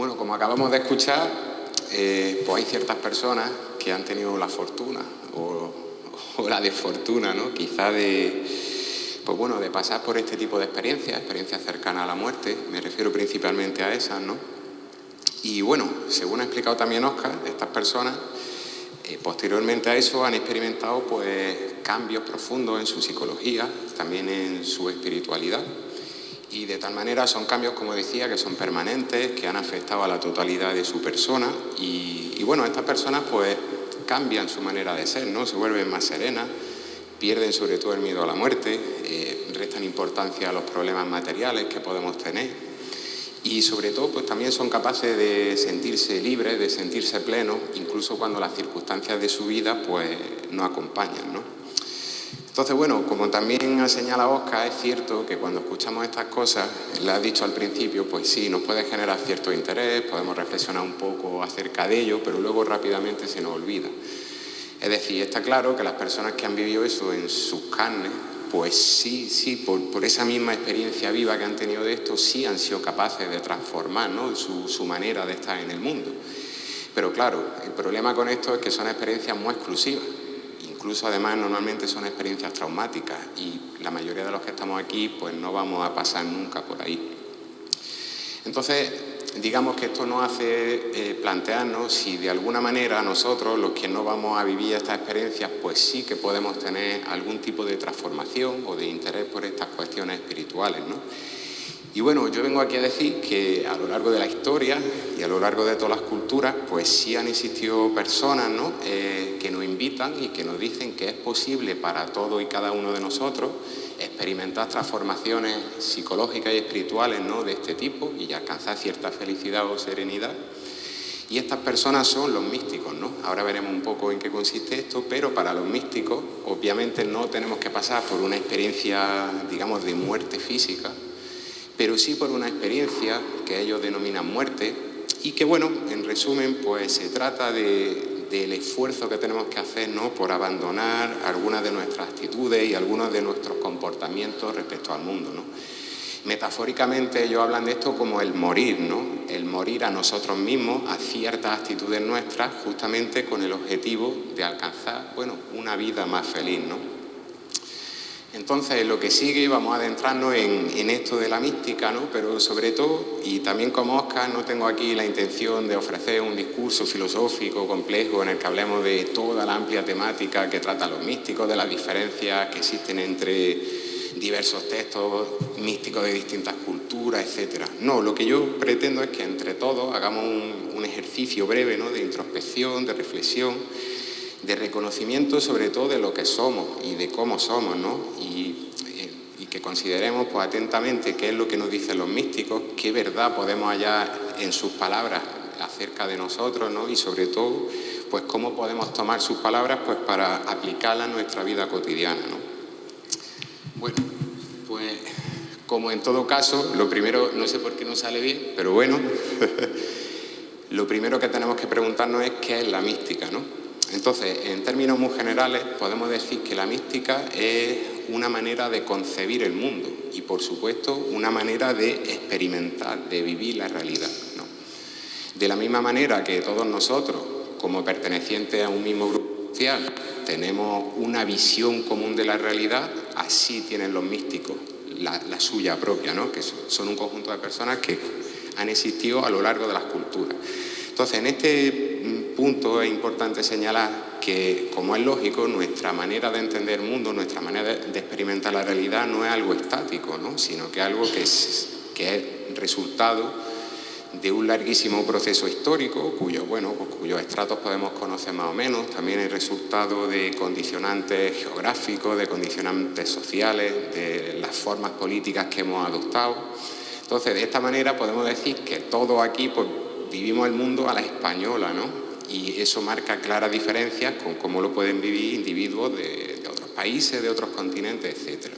Bueno, como acabamos de escuchar, pues hay ciertas personas que han tenido la fortuna o la desfortuna, ¿no? Quizá pues bueno, de pasar por este tipo de experiencias cercanas a la muerte. Me refiero principalmente a esas, ¿no? Y bueno, según ha explicado también Óscar, estas personas, posteriormente a eso, han experimentado pues cambios profundos en su psicología, también en su espiritualidad. Y de tal manera son cambios, como decía, que son permanentes, que han afectado a la totalidad de su persona. Y bueno, estas personas pues cambian su manera de ser, ¿no? Se vuelven más serenas, pierden sobre todo el miedo a la muerte, restan importancia a los problemas materiales que podemos tener. Y sobre todo pues también son capaces de sentirse libres, de sentirse plenos, incluso cuando las circunstancias de su vida pues no acompañan, ¿no? Entonces, bueno, como también ha señalado Óscar, es cierto que cuando escuchamos estas cosas, le has dicho al principio, pues sí, nos puede generar cierto interés, podemos reflexionar un poco acerca de ello, pero luego rápidamente se nos olvida. Es decir, está claro que las personas que han vivido eso en sus carnes, pues sí, por esa misma experiencia viva que han tenido de esto, sí han sido capaces de transformar, ¿no?, su manera de estar en el mundo. Pero claro, el problema con esto es que son experiencias muy exclusivas. Incluso además normalmente son experiencias traumáticas y la mayoría de los que estamos aquí pues no vamos a pasar nunca por ahí. Entonces, digamos que esto nos hace plantearnos si de alguna manera nosotros, los que no vamos a vivir estas experiencias, pues sí que podemos tener algún tipo de transformación o de interés por estas cuestiones espirituales, ¿no? Y bueno, yo vengo aquí a decir que a lo largo de la historia y a lo largo de todas las culturas, pues sí han existido personas, ¿no?, que nos invitan y que nos dicen que es posible para todos y cada uno de nosotros experimentar transformaciones psicológicas y espirituales, ¿no?, de este tipo y alcanzar cierta felicidad o serenidad. Y estas personas son los místicos, ¿no? Ahora veremos un poco en qué consiste esto, pero para los místicos obviamente no tenemos que pasar por una experiencia, digamos, de muerte física, pero sí por una experiencia que ellos denominan muerte y que, bueno, en resumen, pues se trata del esfuerzo que tenemos que hacer, ¿no?, por abandonar algunas de nuestras actitudes y algunos de nuestros comportamientos respecto al mundo, ¿no? Metafóricamente ellos hablan de esto como el morir, ¿no?, el morir a nosotros mismos, a ciertas actitudes nuestras, justamente con el objetivo de alcanzar, bueno, una vida más feliz, ¿no? Entonces, lo que sigue, vamos a adentrarnos en esto de la mística, ¿no? Pero sobre todo, y también como Óscar, no tengo aquí la intención de ofrecer un discurso filosófico complejo en el que hablemos de toda la amplia temática que tratan los místicos, de las diferencias que existen entre diversos textos místicos de distintas culturas, etc. No, lo que yo pretendo es que entre todos hagamos un ejercicio breve, ¿no?, de introspección, de reflexión, de reconocimiento sobre todo de lo que somos y de cómo somos, ¿no? Y que consideremos pues atentamente qué es lo que nos dicen los místicos, qué verdad podemos hallar en sus palabras acerca de nosotros, ¿no? Y sobre todo, pues cómo podemos tomar sus palabras pues para aplicarlas a nuestra vida cotidiana, ¿no? Bueno, pues como en todo caso, lo primero, no sé por qué no sale bien, pero bueno, lo primero que tenemos que preguntarnos es qué es la mística, ¿no? Entonces, en términos muy generales, podemos decir que la mística es una manera de concebir el mundo y, por supuesto, una manera de experimentar, de vivir la realidad, ¿no? De la misma manera que todos nosotros, como pertenecientes a un mismo grupo social, tenemos una visión común de la realidad, así tienen los místicos la suya propia, ¿no?, que son un conjunto de personas que han existido a lo largo de las culturas. Entonces, en este punto es importante señalar que, como es lógico, nuestra manera de entender el mundo, nuestra manera de experimentar la realidad no es algo estático, ¿no?, sino que es algo que es resultado de un larguísimo proceso histórico, cuyos estratos podemos conocer más o menos. También es resultado de condicionantes geográficos, de condicionantes sociales, de las formas políticas que hemos adoptado. Entonces, de esta manera podemos decir que todos aquí pues vivimos el mundo a la española, ¿no? Y eso marca claras diferencias con cómo lo pueden vivir individuos de otros países, de otros continentes, etc.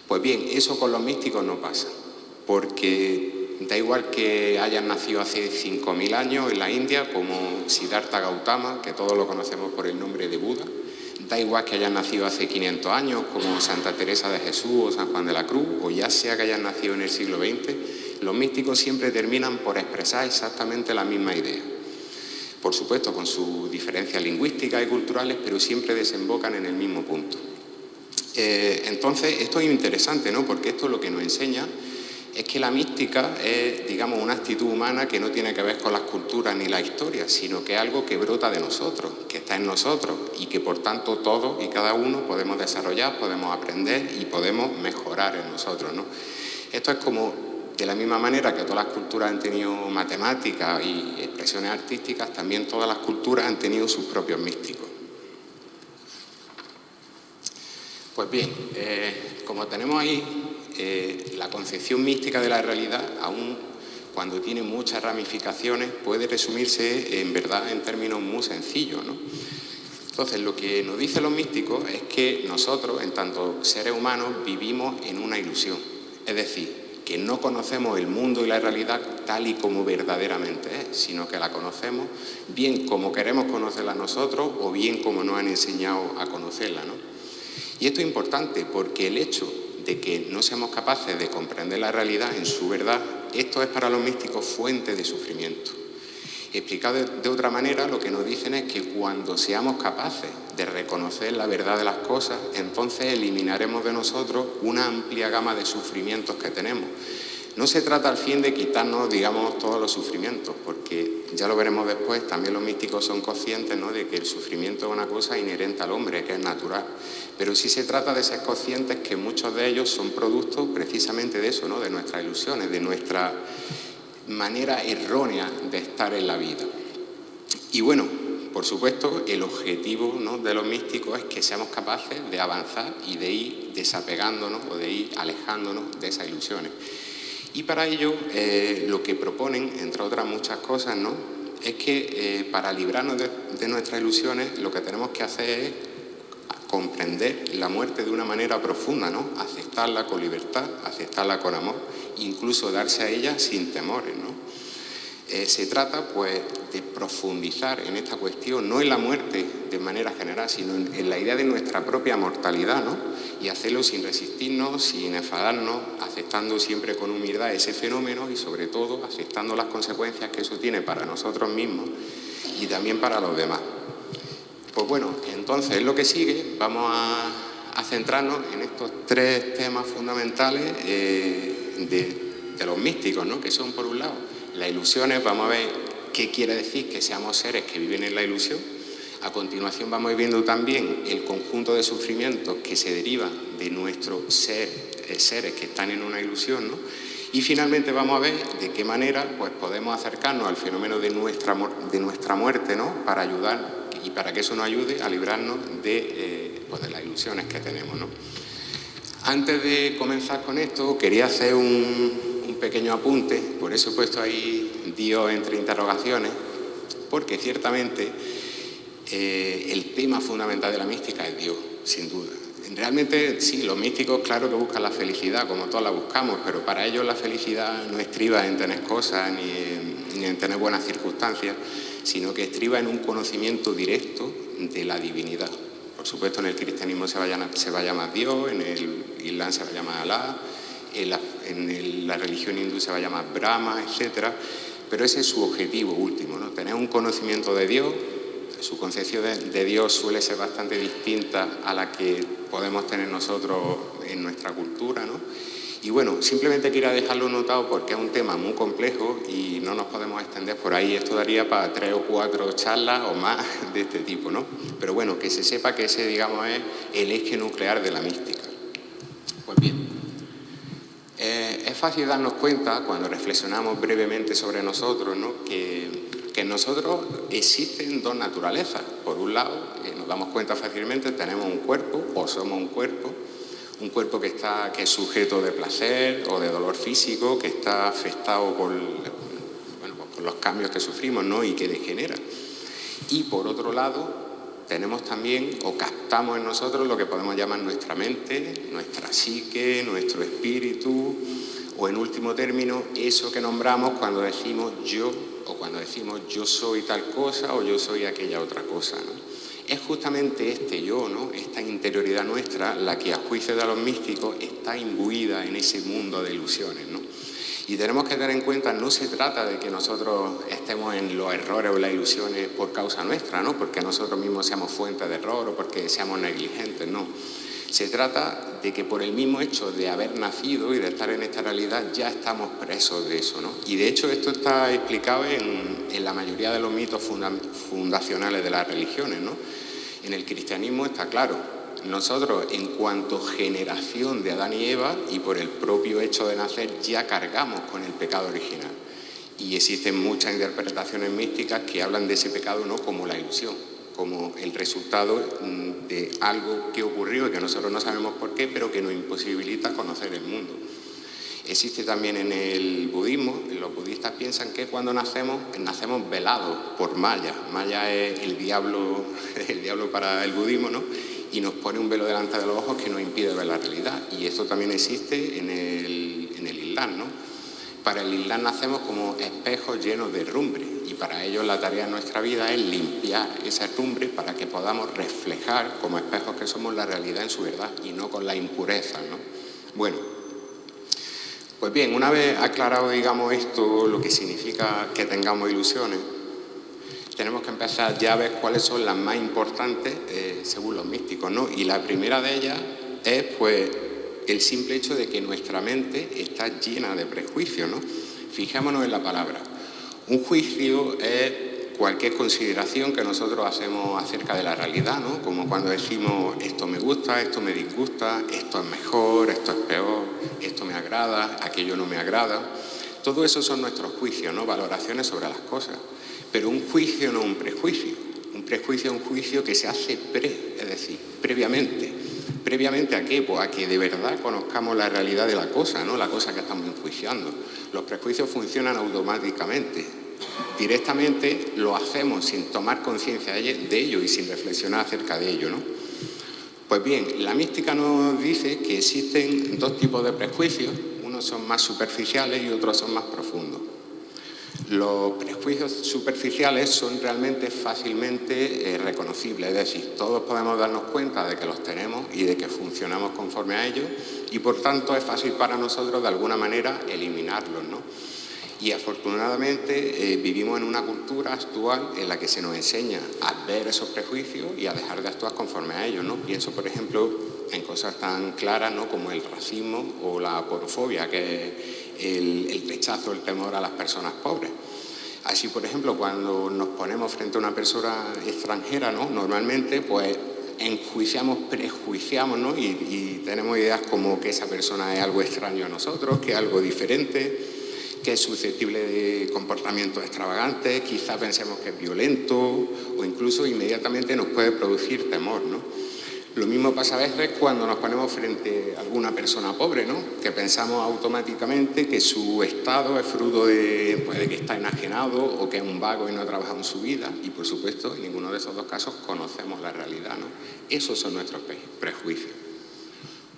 Pues bien, eso con los místicos no pasa, porque da igual que hayan nacido hace 5.000 años en la India, como Siddhartha Gautama, que todos lo conocemos por el nombre de Buda, da igual que hayan nacido hace 500 años, como Santa Teresa de Jesús o San Juan de la Cruz, o ya sea que hayan nacido en el siglo XX, los místicos siempre terminan por expresar exactamente la misma idea. Por supuesto, con sus diferencias lingüísticas y culturales, pero siempre desembocan en el mismo punto. Entonces, esto es interesante, ¿no? Porque esto lo que nos enseña es que la mística es, digamos, una actitud humana que no tiene que ver con las culturas ni la historia, sino que es algo que brota de nosotros, que está en nosotros y que, por tanto, todos y cada uno podemos desarrollar, podemos aprender y podemos mejorar en nosotros, ¿no? Esto es como, de la misma manera que todas las culturas han tenido matemáticas y expresiones artísticas, también todas las culturas han tenido sus propios místicos. Pues bien, como tenemos ahí, la concepción mística de la realidad, aun cuando tiene muchas ramificaciones, puede resumirse en verdad en términos muy sencillos, ¿no? Entonces, lo que nos dicen los místicos es que nosotros, en tanto seres humanos, vivimos en una ilusión. Es decir, que no conocemos el mundo y la realidad tal y como verdaderamente es, sino que la conocemos bien como queremos conocerla nosotros o bien como nos han enseñado a conocerla, ¿no? Y esto es importante porque el hecho de que no seamos capaces de comprender la realidad en su verdad, esto es para los místicos fuente de sufrimiento. Explicado de otra manera, lo que nos dicen es que cuando seamos capaces de reconocer la verdad de las cosas, entonces eliminaremos de nosotros una amplia gama de sufrimientos que tenemos. No se trata al fin de quitarnos, digamos, todos los sufrimientos, porque ya lo veremos después, también los místicos son conscientes, ¿no?, de que el sufrimiento es una cosa inherente al hombre, que es natural. Pero sí se trata de ser conscientes que muchos de ellos son productos precisamente de eso, ¿no?, de nuestras ilusiones, de nuestra manera errónea de estar en la vida. Y bueno, por supuesto, el objetivo, ¿no?, de los místicos es que seamos capaces de avanzar y de ir desapegándonos o de ir alejándonos de esas ilusiones. Y para ello, lo que proponen, entre otras muchas cosas, ¿no?, es que para librarnos de nuestras ilusiones, lo que tenemos que hacer es comprender la muerte de una manera profunda, ¿no?, aceptarla con libertad, aceptarla con amor, incluso darse a ella sin temores, ¿no? Se trata, pues, de profundizar en esta cuestión, no en la muerte de manera general, sino en la idea de nuestra propia mortalidad, ¿no? Y hacerlo sin resistirnos, sin enfadarnos, aceptando siempre con humildad ese fenómeno y, sobre todo, aceptando las consecuencias que eso tiene para nosotros mismos y también para los demás. Pues bueno, entonces, en lo que sigue, vamos a centrarnos en estos tres temas fundamentales de los místicos, ¿no?, que son, por un lado, las ilusiones. Vamos a ver qué quiere decir que seamos seres que viven en la ilusión. A continuación vamos a ir viendo también el conjunto de sufrimientos que se derivan de nuestros seres que están en una ilusión, ¿no? Y finalmente vamos a ver de qué manera, pues, podemos acercarnos al fenómeno de nuestra muerte, ¿no?, para ayudar y para que eso nos ayude a librarnos de las ilusiones que tenemos, ¿no? Antes de comenzar con esto, quería hacer un pequeño apunte, por eso he puesto ahí Dios entre interrogaciones, porque ciertamente el tema fundamental de la mística es Dios, sin duda. Realmente, sí, los místicos, claro que buscan la felicidad, como todos la buscamos, pero para ellos la felicidad no estriba en tener cosas ni en tener buenas circunstancias, sino que estriba en un conocimiento directo de la divinidad. Por supuesto, en el cristianismo se va a llamar Dios, en el Islam se va a llamar Alá, en la religión hindú se va a llamar Brahma, etc. Pero ese es su objetivo último, ¿no?, tener un conocimiento de Dios. Su concepción de Dios suele ser bastante distinta a la que podemos tener nosotros en nuestra cultura, ¿no? Y bueno, simplemente quería dejarlo notado porque es un tema muy complejo y no nos podemos extender por ahí. Esto daría para 3 o 4 charlas o más de este tipo, ¿no? Pero bueno, que se sepa que ese, digamos, es el eje nuclear de la mística. Pues bien, es fácil darnos cuenta, cuando reflexionamos brevemente sobre nosotros, ¿no?, que en nosotros existen dos naturalezas. Por un lado, nos damos cuenta fácilmente, tenemos un cuerpo o somos un cuerpo que es sujeto de placer o de dolor físico, que está afectado por los cambios que sufrimos, ¿no?, y que degenera. Y por otro lado, tenemos también o captamos en nosotros lo que podemos llamar nuestra mente, nuestra psique, nuestro espíritu, o en último término, eso que nombramos cuando decimos yo, o cuando decimos yo soy tal cosa o yo soy aquella otra cosa, ¿no? Es justamente este yo, ¿no?, esta interioridad nuestra, la que a juicio de los místicos está imbuida en ese mundo de ilusiones, ¿no? Y tenemos que tener en cuenta, no se trata de que nosotros estemos en los errores o las ilusiones por causa nuestra, ¿no? Porque nosotros mismos seamos fuentes de error o porque seamos negligentes, no. Se trata de que por el mismo hecho de haber nacido y de estar en esta realidad ya estamos presos de eso, ¿no? Y de hecho esto está explicado en la mayoría de los mitos fundacionales de las religiones, ¿no? En el cristianismo está claro. Nosotros, en cuanto generación de Adán y Eva, y por el propio hecho de nacer, ya cargamos con el pecado original. Y existen muchas interpretaciones místicas que hablan de ese pecado no como la ilusión, como el resultado de algo que ocurrió y que nosotros no sabemos por qué, pero que nos imposibilita conocer el mundo. Existe también en el budismo, los budistas piensan que cuando nacemos velados por Maya. Maya es el diablo para el budismo, ¿no? Y nos pone un velo delante de los ojos que nos impide ver la realidad. Y esto también existe en el Islam, ¿no? Para el Islam nacemos como espejos llenos de herrumbre y para ellos la tarea de nuestra vida es limpiar esa herrumbre para que podamos reflejar como espejos que somos la realidad en su verdad y no con la impureza, ¿no? Bueno, pues bien, una vez aclarado, digamos, esto, lo que significa que tengamos ilusiones, tenemos que empezar ya a ver cuáles son las más importantes según los místicos, ¿no? Y la primera de ellas es, pues, el simple hecho de que nuestra mente está llena de prejuicios, ¿no? Fijémonos en la palabra. Un juicio es cualquier consideración que nosotros hacemos acerca de la realidad, ¿no? Como cuando decimos esto me gusta, esto me disgusta, esto es mejor, esto es peor, esto me agrada, aquello no me agrada. Todo eso son nuestros juicios, ¿no? Valoraciones sobre las cosas. Pero un juicio no es un prejuicio. Un prejuicio es un juicio que se hace es decir, previamente. ¿Previamente a qué? Pues a que de verdad conozcamos la realidad de la cosa, ¿no? La cosa que estamos enjuiciando. Los prejuicios funcionan automáticamente. Directamente lo hacemos sin tomar conciencia de ello y sin reflexionar acerca de ello, ¿no? Pues bien, la mística nos dice que existen dos tipos de prejuicios. Unos son más superficiales y otros son más profundos. Los prejuicios superficiales son realmente fácilmente reconocibles, es decir, todos podemos darnos cuenta de que los tenemos y de que funcionamos conforme a ellos y por tanto es fácil para nosotros de alguna manera eliminarlos, ¿no? Y afortunadamente vivimos en una cultura actual en la que se nos enseña a ver esos prejuicios y a dejar de actuar conforme a ellos, ¿no? Pienso, por ejemplo, en cosas tan claras, ¿no?, como el racismo o la aporofobia, que es el rechazo, el temor a las personas pobres. Así, por ejemplo, cuando nos ponemos frente a una persona extranjera, ¿no?, normalmente, pues, enjuiciamos, prejuiciamos, ¿no?, y tenemos ideas como que esa persona es algo extraño a nosotros, que es algo diferente, que es susceptible de comportamientos extravagantes, quizá pensemos que es violento o incluso inmediatamente nos puede producir temor, ¿no? Lo mismo pasa a veces cuando nos ponemos frente a alguna persona pobre, ¿no?, que pensamos automáticamente que su estado es fruto de que está enajenado o que es un vago y no ha trabajado en su vida y, por supuesto, en ninguno de esos dos casos conocemos la realidad, ¿no? Esos son nuestros prejuicios.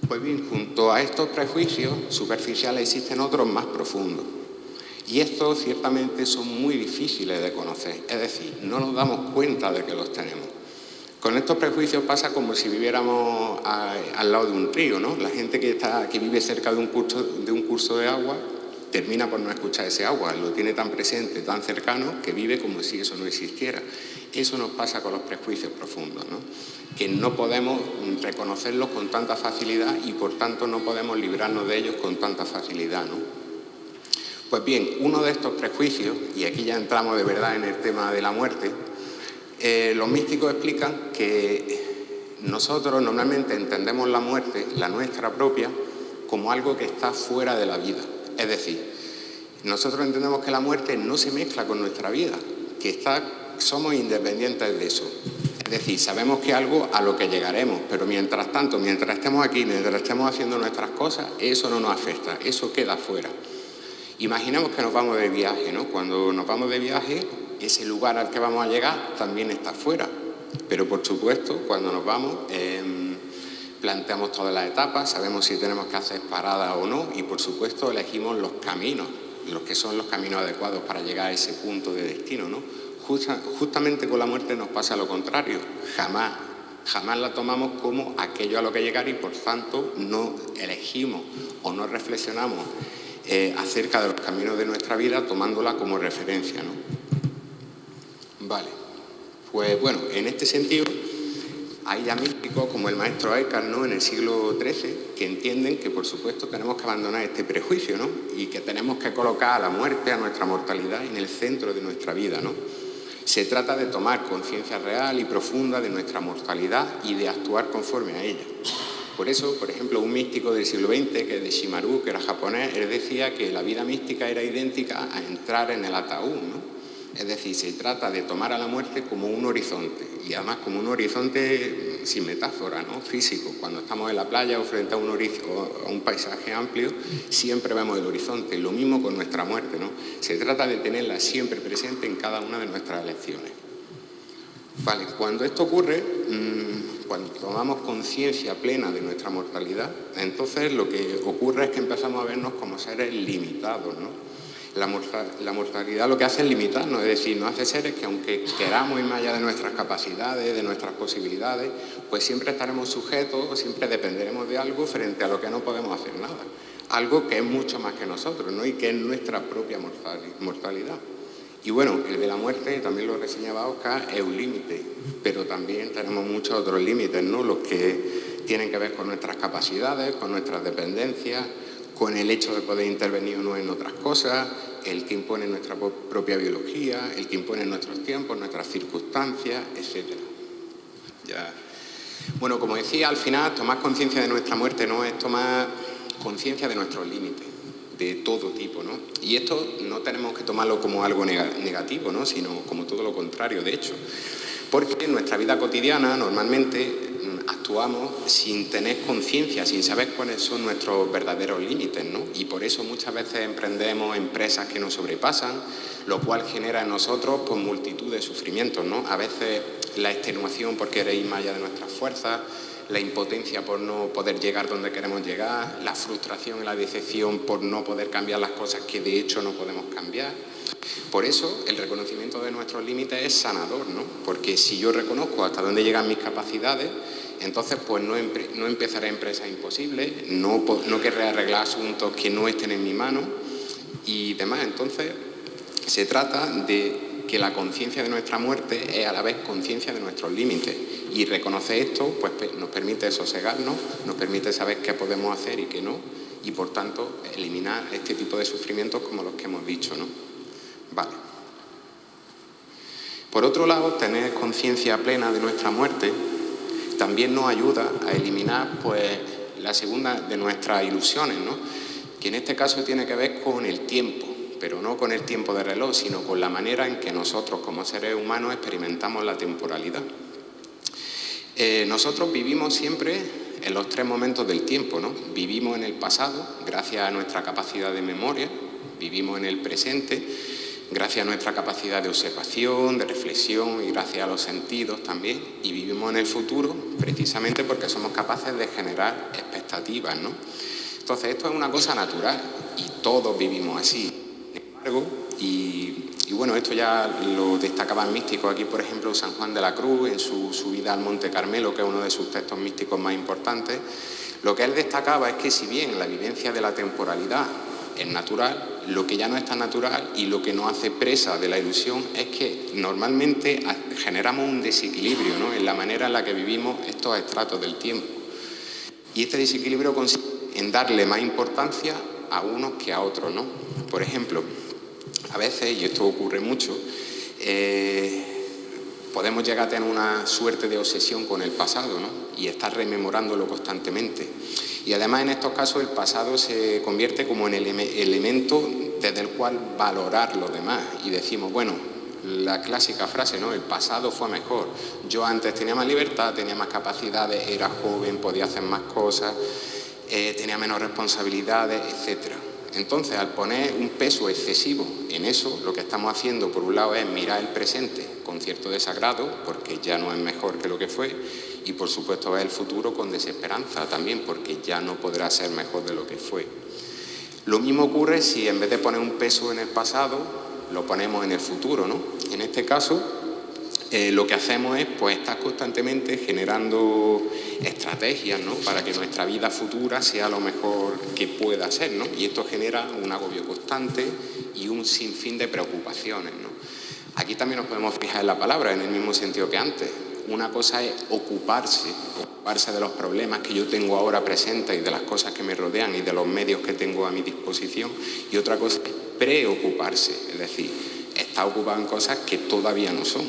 Pues bien, junto a estos prejuicios superficiales existen otros más profundos. Y estos ciertamente son muy difíciles de conocer, es decir, no nos damos cuenta de que los tenemos. Con estos prejuicios pasa como si viviéramos al lado de un río, ¿no? La gente que vive cerca de un curso de agua termina por no escuchar ese agua, lo tiene tan presente, tan cercano, que vive como si eso no existiera. Eso nos pasa con los prejuicios profundos, ¿no?, que no podemos reconocerlos con tanta facilidad y por tanto no podemos librarnos de ellos con tanta facilidad, ¿no? Pues bien, uno de estos prejuicios, y aquí ya entramos de verdad en el tema de la muerte, los místicos explican que nosotros normalmente entendemos la muerte, la nuestra propia, como algo que está fuera de la vida. Es decir, nosotros entendemos que la muerte no se mezcla con nuestra vida, que somos independientes de eso. Es decir, sabemos que es algo a lo que llegaremos, pero mientras tanto, mientras estemos aquí, mientras estemos haciendo nuestras cosas, eso no nos afecta, eso queda fuera. Imaginemos que nos vamos de viaje, ¿no? Cuando nos vamos de viaje, ese lugar al que vamos a llegar también está fuera. Pero, por supuesto, cuando nos vamos, planteamos todas las etapas, sabemos si tenemos que hacer paradas o no y, por supuesto, elegimos los caminos, los que son los caminos adecuados para llegar a ese punto de destino, ¿no? Justamente con la muerte nos pasa lo contrario. Jamás la tomamos como aquello a lo que llegar y, por tanto, no elegimos o no reflexionamos acerca de los caminos de nuestra vida, tomándola como referencia, ¿no? Vale, pues bueno, en este sentido, hay ya místicos como el maestro Eckhart, ¿no?, en el siglo XIII, que entienden que, por supuesto, tenemos que abandonar este prejuicio, ¿no?, y que tenemos que colocar a la muerte, a nuestra mortalidad, en el centro de nuestra vida, ¿no? Se trata de tomar conciencia real y profunda de nuestra mortalidad y de actuar conforme a ella. Por eso, por ejemplo, un místico del siglo XX, que es de Shimaru, que era japonés, él decía que la vida mística era idéntica a entrar en el ataúd, ¿no? Es decir, se trata de tomar a la muerte como un horizonte, y además como un horizonte sin metáfora, ¿no?, físico. Cuando estamos en la playa o frente a un paisaje amplio, siempre vemos el horizonte. Lo mismo con nuestra muerte, ¿no? Se trata de tenerla siempre presente en cada una de nuestras elecciones. Vale, cuando esto ocurre, cuando tomamos conciencia plena de nuestra mortalidad, entonces lo que ocurre es que empezamos a vernos como seres limitados, ¿no? La mortalidad lo que hace es limitarnos, es decir, nos hace seres que, aunque queramos ir más allá de nuestras capacidades, de nuestras posibilidades, pues siempre estaremos sujetos, siempre dependeremos de algo frente a lo que no podemos hacer nada. Algo que es mucho más que nosotros, ¿no?, y que es nuestra propia mortalidad. Y bueno, el de la muerte, también lo reseñaba Oscar, es un límite, pero también tenemos muchos otros límites, ¿no?, los que tienen que ver con nuestras capacidades, con nuestras dependencias, con el hecho de poder intervenir o no en otras cosas, el que impone nuestra propia biología, el que impone nuestros tiempos, nuestras circunstancias, etc. Ya. Bueno, como decía, al final, tomar conciencia de nuestra muerte no es tomar conciencia de nuestros límites, de todo tipo, ¿no? Y esto no tenemos que tomarlo como algo negativo, ¿no?, sino como todo lo contrario, de hecho. Porque en nuestra vida cotidiana, normalmente, actuamos sin tener conciencia, sin saber cuáles son nuestros verdaderos límites, ¿no? Y por eso muchas veces emprendemos empresas que nos sobrepasan, lo cual genera en nosotros pues, multitud de sufrimientos, ¿no? A veces la extenuación por querer ir más allá de nuestras fuerzas, la impotencia por no poder llegar donde queremos llegar, la frustración y la decepción por no poder cambiar las cosas que de hecho no podemos cambiar. Por eso el reconocimiento de nuestros límites es sanador, ¿no? Porque si yo reconozco hasta dónde llegan mis capacidades, entonces pues no empezaré empresas imposibles, no querré arreglar asuntos que no estén en mi mano y demás. Entonces se trata de que la conciencia de nuestra muerte es a la vez conciencia de nuestros límites, y reconocer esto pues nos permite sosegarnos, nos permite saber qué podemos hacer y qué no, y por tanto eliminar este tipo de sufrimientos como los que hemos dicho, ¿no? Vale. Por otro lado, tener conciencia plena de nuestra muerte también nos ayuda a eliminar pues la segunda de nuestras ilusiones, ¿no?, que en este caso tiene que ver con el tiempo, pero no con el tiempo de reloj, sino con la manera en que nosotros como seres humanos experimentamos la temporalidad. Nosotros vivimos siempre en los tres momentos del tiempo, ¿no? Vivimos en el pasado, gracias a nuestra capacidad de memoria, vivimos en el presente, gracias a nuestra capacidad de observación, de reflexión y gracias a los sentidos también, y vivimos en el futuro precisamente porque somos capaces de generar expectativas, ¿no? Entonces esto es una cosa natural y todos vivimos así. Sin embargo, y bueno, esto ya lo destacaban místicos aquí, por ejemplo, San Juan de la Cruz en su subida al Monte Carmelo, que es uno de sus textos místicos más importantes. Lo que él destacaba es que si bien la vivencia de la temporalidad es natural, lo que ya no es tan natural y lo que nos hace presa de la ilusión es que normalmente generamos un desequilibrio, ¿no?, en la manera en la que vivimos estos estratos del tiempo. Y este desequilibrio consiste en darle más importancia a unos que a otros, ¿no? Por ejemplo, a veces, y esto ocurre mucho, podemos llegar a tener una suerte de obsesión con el pasado, ¿no?, y estar rememorándolo constantemente. Y además en estos casos el pasado se convierte como en el elemento desde el cual valorar lo demás. Y decimos, bueno, la clásica frase, ¿no?, el pasado fue mejor. Yo antes tenía más libertad, tenía más capacidades, era joven, podía hacer más cosas, tenía menos responsabilidades, etcétera. Entonces, al poner un peso excesivo en eso, lo que estamos haciendo, por un lado, es mirar el presente con cierto desagrado, porque ya no es mejor que lo que fue, y por supuesto ver el futuro con desesperanza también, porque ya no podrá ser mejor de lo que fue. Lo mismo ocurre si en vez de poner un peso en el pasado, lo ponemos en el futuro, ¿no? En este caso, lo que hacemos es pues estar constantemente generando estrategias, ¿no?, para que nuestra vida futura sea lo mejor que pueda ser, ¿no? Y esto genera un agobio constante y un sinfín de preocupaciones, ¿no? Aquí también nos podemos fijar en la palabra, en el mismo sentido que antes. Una cosa es ocuparse de los problemas que yo tengo ahora presentes y de las cosas que me rodean y de los medios que tengo a mi disposición, y otra cosa es preocuparse, es decir, estar ocupado en cosas que todavía no son.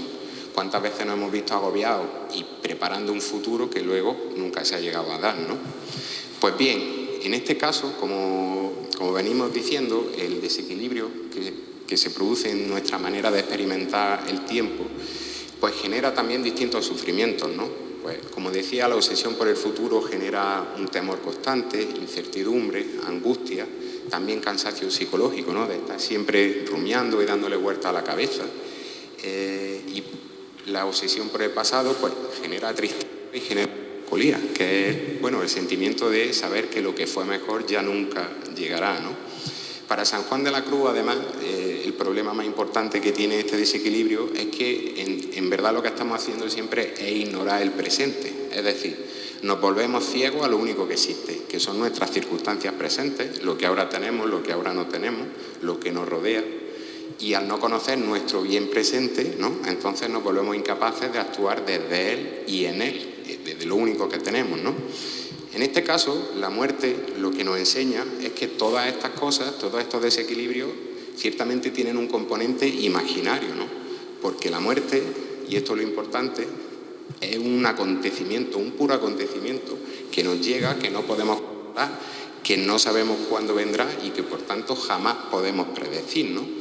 ¿Cuántas veces nos hemos visto agobiados y preparando un futuro que luego nunca se ha llegado a dar, ¿no? Pues bien, en este caso, como venimos diciendo, el desequilibrio que se produce en nuestra manera de experimentar el tiempo, pues genera también distintos sufrimientos, ¿no? Pues, como decía, la obsesión por el futuro genera un temor constante, incertidumbre, angustia, también cansancio psicológico, ¿no?, de estar siempre rumiando y dándole vuelta a la cabeza. Y la obsesión por el pasado, pues, genera tristeza y genera melancolía, que es, bueno, el sentimiento de saber que lo que fue mejor ya nunca llegará, ¿no? Para San Juan de la Cruz, además, el problema más importante que tiene este desequilibrio es que en verdad lo que estamos haciendo siempre es ignorar el presente. Es decir, nos volvemos ciegos a lo único que existe, que son nuestras circunstancias presentes, lo que ahora tenemos, lo que ahora no tenemos, lo que nos rodea. Y al no conocer nuestro bien presente, ¿no?, entonces nos volvemos incapaces de actuar desde él y en él, desde lo único que tenemos, ¿no? En este caso, la muerte lo que nos enseña es que todas estas cosas, todos estos desequilibrios, ciertamente tienen un componente imaginario, ¿no? Porque la muerte, y esto es lo importante, es un acontecimiento, un puro acontecimiento que nos llega, que no podemos controlar, que no sabemos cuándo vendrá y que por tanto jamás podemos predecir, ¿no?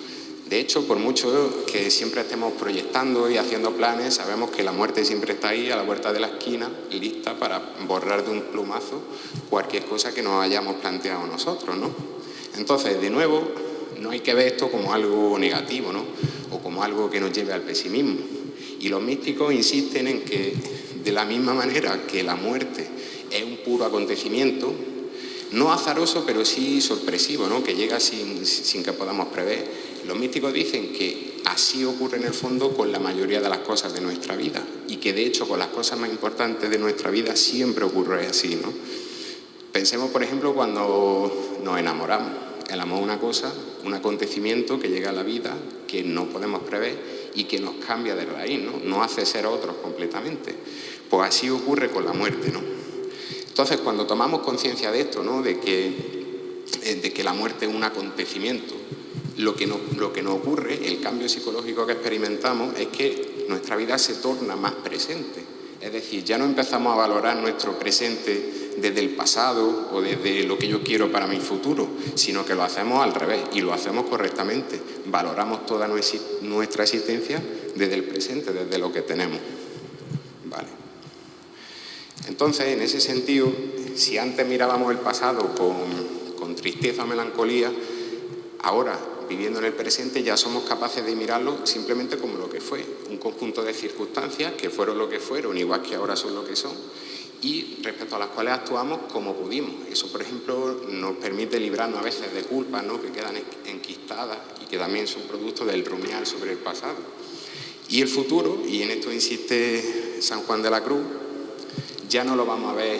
De hecho, por mucho que siempre estemos proyectando y haciendo planes, sabemos que la muerte siempre está ahí, a la puerta de la esquina, lista para borrar de un plumazo cualquier cosa que nos hayamos planteado nosotros, ¿no? Entonces, de nuevo, no hay que ver esto como algo negativo, ¿no?, o como algo que nos lleve al pesimismo. Y los místicos insisten en que, de la misma manera que la muerte es un puro acontecimiento, no azaroso, pero sí sorpresivo, ¿no?, que llega sin que podamos prever. Los místicos dicen que así ocurre en el fondo con la mayoría de las cosas de nuestra vida y que de hecho con las cosas más importantes de nuestra vida siempre ocurre así, ¿no? Pensemos, por ejemplo, cuando nos enamoramos. El amor es una cosa, un acontecimiento que llega a la vida, que no podemos prever y que nos cambia de raíz, ¿no? Nos hace ser otros completamente. Pues así ocurre con la muerte, ¿no? Entonces, cuando tomamos conciencia de esto, ¿no?, de que la muerte es un acontecimiento, lo que nos ocurre, el cambio psicológico que experimentamos, es que nuestra vida se torna más presente. Es decir, ya no empezamos a valorar nuestro presente desde el pasado o desde lo que yo quiero para mi futuro, sino que lo hacemos al revés y lo hacemos correctamente. Valoramos toda nuestra existencia desde el presente, desde lo que tenemos. Vale. Entonces, en ese sentido, si antes mirábamos el pasado con tristeza o melancolía, ahora, viviendo en el presente, ya somos capaces de mirarlo simplemente como lo que fue, un conjunto de circunstancias que fueron lo que fueron, igual que ahora son lo que son, y respecto a las cuales actuamos como pudimos. Eso, por ejemplo, nos permite librarnos a veces de culpas, ¿no?, que quedan enquistadas y que también son producto del rumiar sobre el pasado. Y el futuro, y en esto insiste San Juan de la Cruz, ya no lo vamos a ver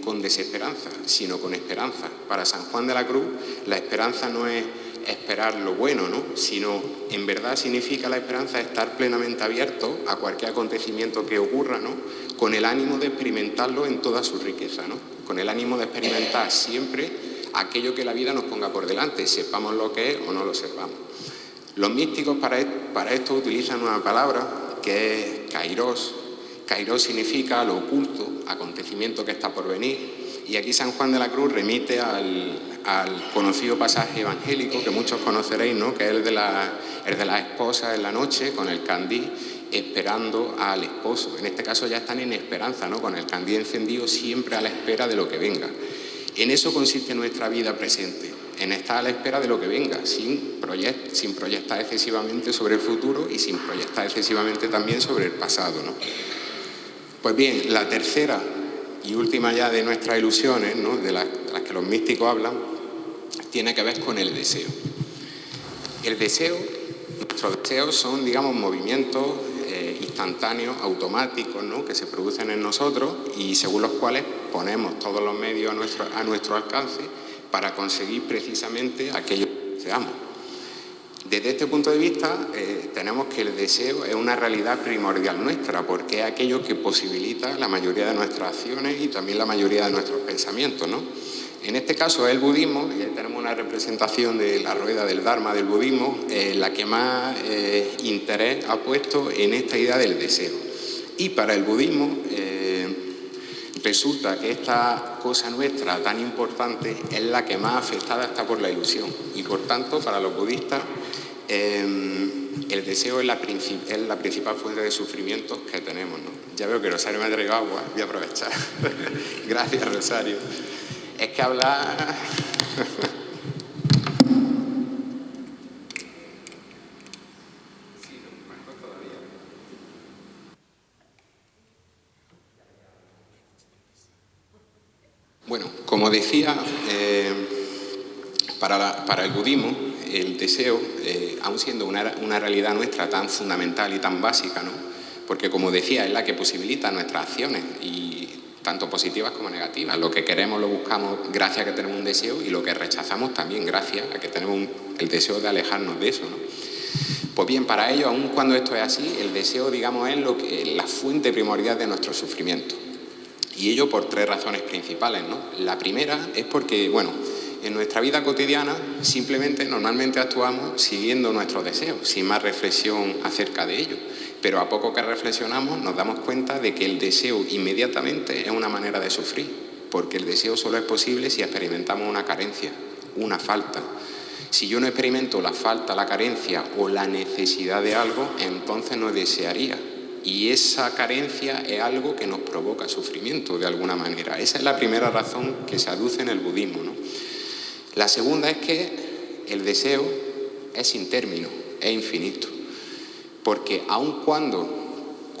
con desesperanza, sino con esperanza. Para San Juan de la Cruz, la esperanza no es esperar lo bueno, ¿no?, sino, en verdad, significa la esperanza estar plenamente abierto a cualquier acontecimiento que ocurra, ¿no?, con el ánimo de experimentarlo en toda su riqueza, ¿no?, con el ánimo de experimentar siempre aquello que la vida nos ponga por delante, sepamos lo que es o no lo sepamos. Los místicos para esto utilizan una palabra que es kairos. Kairos significa lo oculto, acontecimiento que está por venir. Y aquí San Juan de la Cruz remite al conocido pasaje evangélico que muchos conoceréis, ¿no?, que es el de las esposas en la noche con el candil esperando al esposo. En este caso ya están en esperanza, ¿no?, con el candil encendido siempre a la espera de lo que venga. En eso consiste nuestra vida presente, en estar a la espera de lo que venga, sin proyectar excesivamente sobre el futuro y sin proyectar excesivamente también sobre el pasado, ¿no? Pues bien, la tercera y última ya de nuestras ilusiones, ¿no?, de las que los místicos hablan, tiene que ver con el deseo. El deseo, nuestros deseos son, digamos, movimientos instantáneos, automáticos, ¿no?, que se producen en nosotros y según los cuales ponemos todos los medios a nuestro alcance para conseguir precisamente aquello que deseamos. Desde este punto de vista, tenemos que el deseo es una realidad primordial nuestra, porque es aquello que posibilita la mayoría de nuestras acciones y también la mayoría de nuestros pensamientos, ¿no? En este caso es el budismo, tenemos una representación de la rueda del Dharma del budismo, la que más interés ha puesto en esta idea del deseo. Y para el budismo resulta que esta cosa nuestra tan importante es la que más afectada está por la ilusión. Y por tanto, para los budistas, el deseo es la principal fuente de sufrimientos que tenemos, ¿no? Ya veo que Rosario me ha traído agua, voy a aprovechar. Gracias, Rosario. Es que hablar... Bueno, como decía, para el budismo, el deseo, aun siendo una realidad nuestra tan fundamental y tan básica, ¿no?, porque, como decía, es la que posibilita nuestras acciones, y tanto positivas como negativas. Lo que queremos lo buscamos gracias a que tenemos un deseo, y lo que rechazamos también gracias a que tenemos el deseo de alejarnos de eso, ¿no? Pues bien, para ello, aun cuando esto es así, el deseo, digamos, es la fuente primordial de nuestro sufrimiento. Y ello por tres razones principales, ¿no? La primera es porque, bueno, en nuestra vida cotidiana simplemente, normalmente actuamos siguiendo nuestros deseos, sin más reflexión acerca de ello. Pero a poco que reflexionamos nos damos cuenta de que el deseo inmediatamente es una manera de sufrir, porque el deseo solo es posible si experimentamos una carencia, una falta. Si yo no experimento la falta, la carencia o la necesidad de algo, entonces no desearía. Y esa carencia es algo que nos provoca sufrimiento de alguna manera. Esa es la primera razón que se aduce en el budismo, ¿no? La segunda es que el deseo es sin término, es infinito. Porque aun cuando,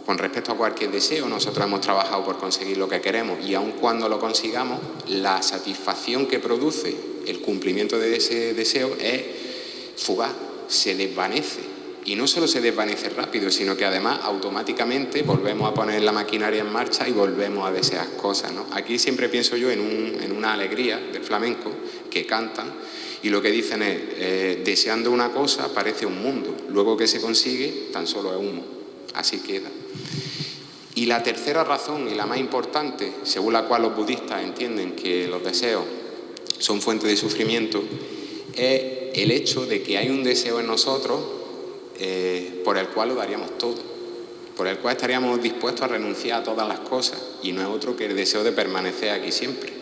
con respecto a cualquier deseo, nosotros hemos trabajado por conseguir lo que queremos, y aun cuando lo consigamos, la satisfacción que produce el cumplimiento de ese deseo es fugaz, se desvanece. Y no solo se desvanece rápido, sino que además automáticamente volvemos a poner la maquinaria en marcha y volvemos a desear cosas, ¿no? Aquí siempre pienso yo en una alegría del flamenco que cantan y lo que dicen es, deseando una cosa parece un mundo, luego que se consigue tan solo es humo, así queda. Y la tercera razón, y la más importante, según la cual los budistas entienden que los deseos son fuente de sufrimiento, es el hecho de que hay un deseo en nosotros por el cual lo daríamos todo, por el cual estaríamos dispuestos a renunciar a todas las cosas, y no es otro que el deseo de permanecer aquí siempre,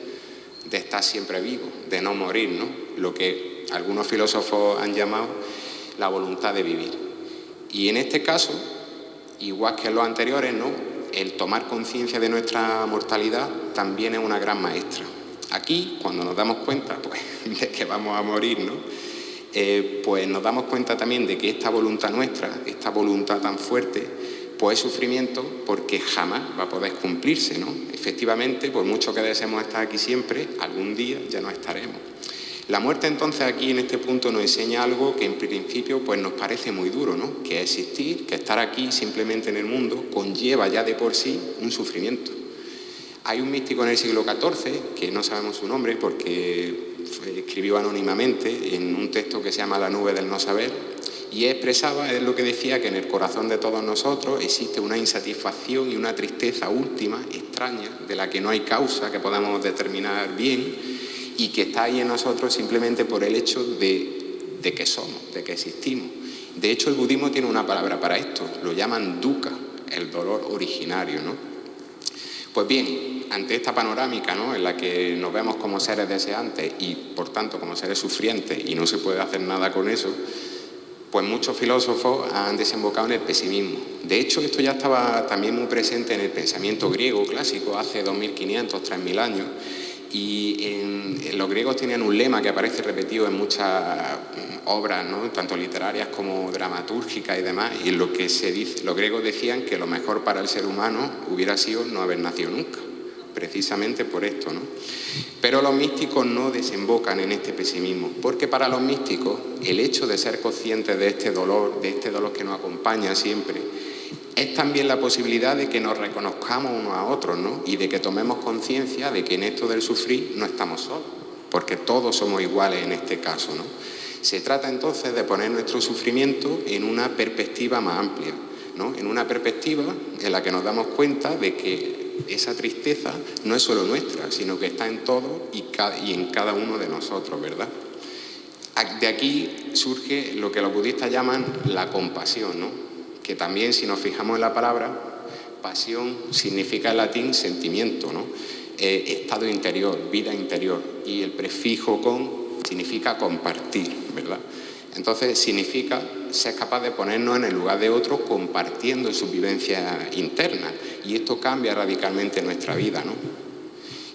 de estar siempre vivo, de no morir, ¿no? Lo que algunos filósofos han llamado la voluntad de vivir. Y en este caso, igual que en los anteriores, ¿no?, el tomar conciencia de nuestra mortalidad también es una gran maestra. Aquí, cuando nos damos cuenta, pues, de que vamos a morir, ¿no?, pues nos damos cuenta también de que esta voluntad nuestra, esta voluntad tan fuerte, pues es sufrimiento, porque jamás va a poder cumplirse, ¿no? Efectivamente, por mucho que deseemos estar aquí siempre, algún día ya no estaremos. La muerte, entonces, aquí en este punto nos enseña algo que en principio pues nos parece muy duro, ¿no?, que existir, que estar aquí simplemente en el mundo conlleva ya de por sí un sufrimiento. Hay un místico en el siglo XIV, que no sabemos su nombre porque escribió anónimamente en un texto que se llama La nube del no saber, y expresaba, es lo que decía, que en el corazón de todos nosotros existe una insatisfacción y una tristeza última, extraña, de la que no hay causa que podamos determinar bien, y que está ahí en nosotros simplemente por el hecho de que somos, de que existimos. De hecho, el budismo tiene una palabra para esto, lo llaman dukkha, el dolor originario, ¿no? Pues bien, ante esta panorámica, ¿no?, en la que nos vemos como seres deseantes y, por tanto, como seres sufrientes, y no se puede hacer nada con eso, pues muchos filósofos han desembocado en el pesimismo. De hecho, esto ya estaba también muy presente en el pensamiento griego clásico hace 2500, 3000 años, y los griegos tenían un lema que aparece repetido en muchas obras, ¿no?, tanto literarias como dramatúrgicas y demás, y en lo que se dice, los griegos decían que lo mejor para el ser humano hubiera sido no haber nacido nunca, precisamente por esto, ¿no? Pero los místicos no desembocan en este pesimismo, porque para los místicos el hecho de ser conscientes de este dolor que nos acompaña siempre, es también la posibilidad de que nos reconozcamos unos a otros, ¿no? Y de que tomemos conciencia de que en esto del sufrir no estamos solos, porque todos somos iguales en este caso, ¿no? Se trata entonces de poner nuestro sufrimiento en una perspectiva más amplia, ¿no? En una perspectiva en la que nos damos cuenta de que esa tristeza no es solo nuestra, sino que está en todos y en cada uno de nosotros, ¿verdad? De aquí surge lo que los budistas llaman la compasión, ¿no? Que también, si nos fijamos en la palabra, pasión significa en latín sentimiento, ¿no? Estado interior, vida interior, y el prefijo con significa compartir, ¿verdad? Entonces significa ser capaz de ponernos en el lugar de otro compartiendo sus vivencias internas, y esto cambia radicalmente nuestra vida, ¿no?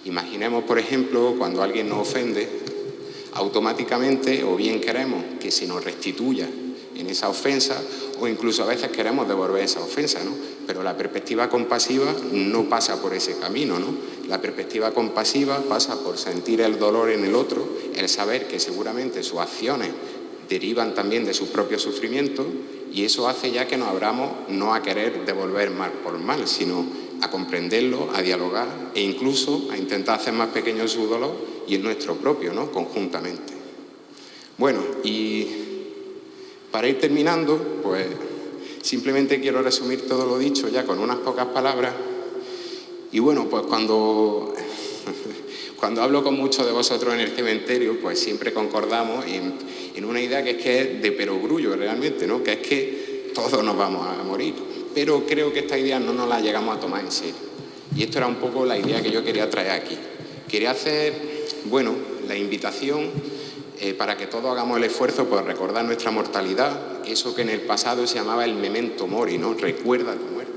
Imaginemos, por ejemplo, cuando alguien nos ofende, automáticamente o bien queremos que se nos restituya en esa ofensa, o incluso a veces queremos devolver esa ofensa, ¿no? Pero la perspectiva compasiva no pasa por ese camino, ¿no? La perspectiva compasiva pasa por sentir el dolor en el otro, el saber que seguramente sus acciones derivan también de sus propios sufrimientos, y eso hace ya que nos abramos no a querer devolver mal por mal, sino a comprenderlo, a dialogar e incluso a intentar hacer más pequeño su dolor y el nuestro propio, ¿no? Conjuntamente. Bueno, y para ir terminando, pues simplemente quiero resumir todo lo dicho ya con unas pocas palabras. Y bueno, pues cuando hablo con muchos de vosotros en el cementerio, pues siempre concordamos en una idea que es de perogrullo realmente, ¿no? Que es que todos nos vamos a morir. Pero creo que esta idea no nos la llegamos a tomar en serio. Y esto era un poco la idea que yo quería traer aquí. Quería hacer, bueno, la invitación para que todos hagamos el esfuerzo por recordar nuestra mortalidad, eso que en el pasado se llamaba el memento mori, ¿no? Recuerda tu muerte.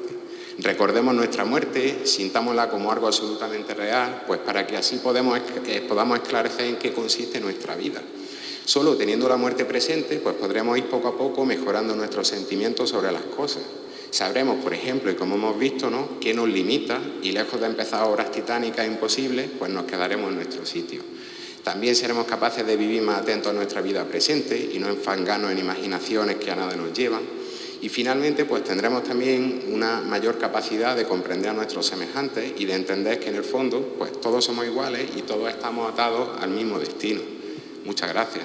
Recordemos nuestra muerte, sintámosla como algo absolutamente real, pues para que así podamos esclarecer en qué consiste nuestra vida. Solo teniendo la muerte presente, pues podremos ir poco a poco mejorando nuestros sentimientos sobre las cosas. Sabremos, por ejemplo, y como hemos visto, ¿no?, qué nos limita, y lejos de empezar obras titánicas e imposibles, pues nos quedaremos en nuestro sitio. También seremos capaces de vivir más atentos a nuestra vida presente y no enfangarnos en imaginaciones que a nada nos llevan. Y finalmente, pues tendremos también una mayor capacidad de comprender a nuestros semejantes y de entender que en el fondo, pues todos somos iguales y todos estamos atados al mismo destino. Muchas gracias.